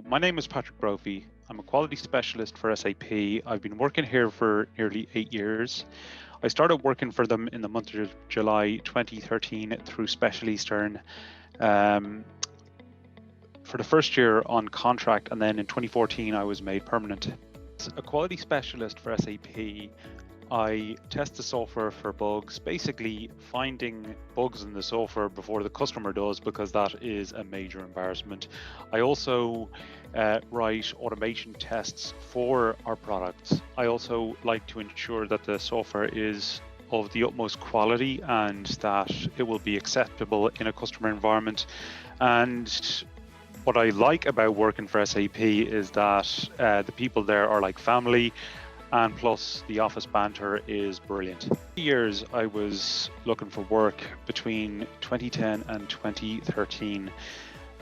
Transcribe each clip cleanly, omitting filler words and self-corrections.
My name is Patrick Brophy. I'm a quality specialist for SAP. I've been working here for nearly 8 years. I started working for them in the month of July 2013 through Specialisterne um, for the first year on contract, and then in 2014 I was made permanent. As a quality specialist for SAP, I test the software for bugs, basically finding bugs in the software before the customer does, because that is a major embarrassment. I also write automation tests for our products. I also like to ensure that the software is of the utmost quality and that it will be acceptable in a customer environment. And what I like about working for SAP is that the people there are like family, and plus the office banter is brilliant. Years I was looking for work between 2010 and 2013.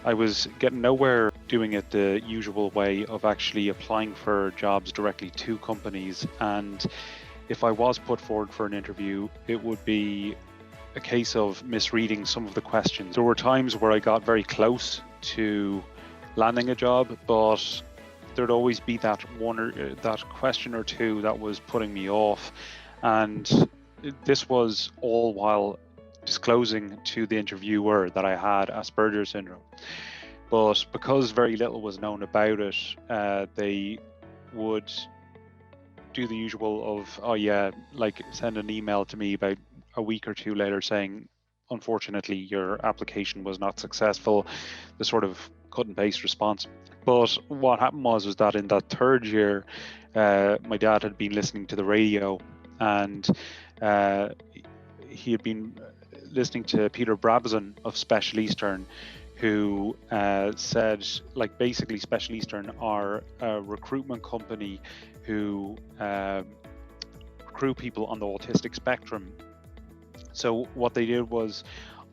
I was getting nowhere doing it the usual way of actually applying for jobs directly to companies, and if I was put forward for an interview, it would be a case of misreading some of the questions. There were times where I got very close to landing a job, but there'd always be that that question or two that was putting me off, and this was all while disclosing to the interviewer that I had Asperger's syndrome. But because very little was known about it, they would do the usual of, oh yeah, like send an email to me about a week or two later saying, unfortunately, your application was not successful. The sort of cut and paste response. But what happened was that in that third year, my dad had been listening to the radio, and he had been listening to Peter Brabazon of Specialisterne, who said, like, basically Specialisterne are a recruitment company who recruit people on the autistic spectrum. So what they did was,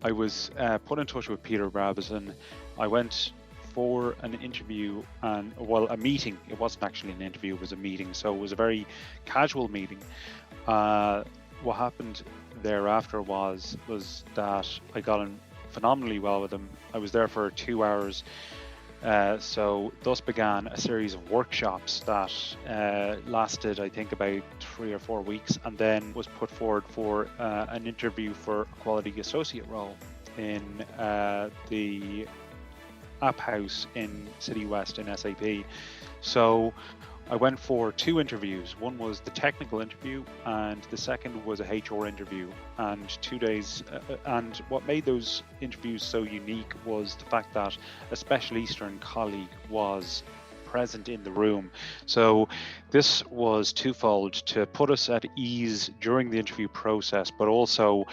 I was put in touch with Peter Brabazon. I went for an interview, and a meeting. It wasn't actually an interview, it was a meeting, so it was a very casual meeting. What happened thereafter was that I got on phenomenally well with him. I was there for 2 hours. So thus began a series of workshops that lasted, I think, about 3 or 4 weeks, and then was put forward for an interview for a quality associate role in the app house in City West in SAP. So I went for 2 interviews. One was the technical interview, and the second was a HR interview. And 2 days. And what made those interviews so unique was the fact that a Specialisterne colleague was present in the room. So this was twofold: to put us at ease during the interview process, but also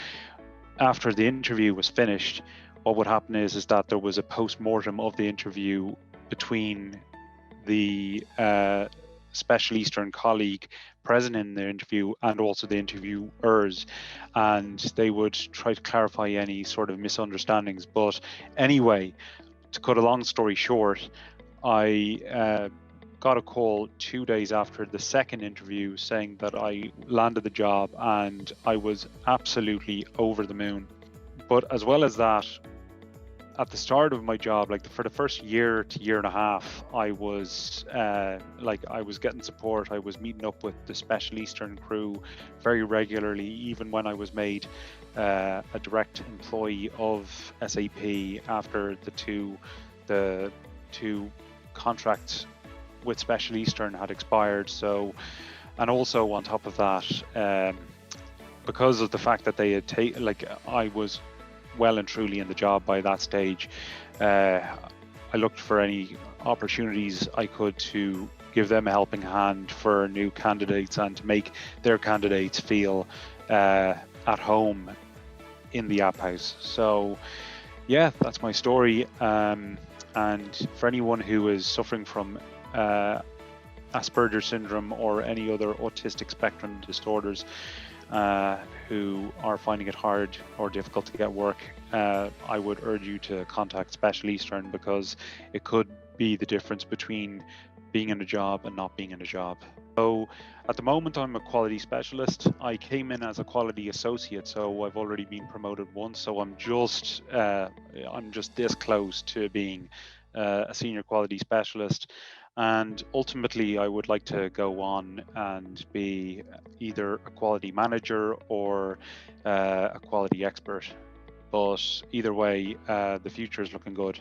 after the interview was finished, what would happen is that there was a post-mortem of the interview between the Specialisterne colleague present in the interview and also the interviewers, and they would try to clarify any sort of misunderstandings. But anyway, to cut a long story short, I got a call 2 days after the second interview saying that I landed the job, and I was absolutely over the moon. But as well as that, at the start of my job, like for the first year to year and a half, I was I was getting support. I was meeting up with the Specialisterne crew very regularly, even when I was made a direct employee of SAP after the two contracts with Specialisterne had expired. So, and also on top of that, because of the fact that they had I was well and truly in the job by that stage, I looked for any opportunities I could to give them a helping hand for new candidates and to make their candidates feel at home in the app house. So yeah, that's my story. And for anyone who is suffering from Asperger's syndrome or any other autistic spectrum disorders, who are finding it hard or difficult to get work, I would urge you to contact Specialisterne, because it could be the difference between being in a job and not being in a job. So at the moment, I'm a quality specialist. I came in as a quality associate, so I've already been promoted once. So I'm just this close to being a senior quality specialist, and ultimately I would like to go on and be either a quality manager or a quality expert. But either way, the future is looking good.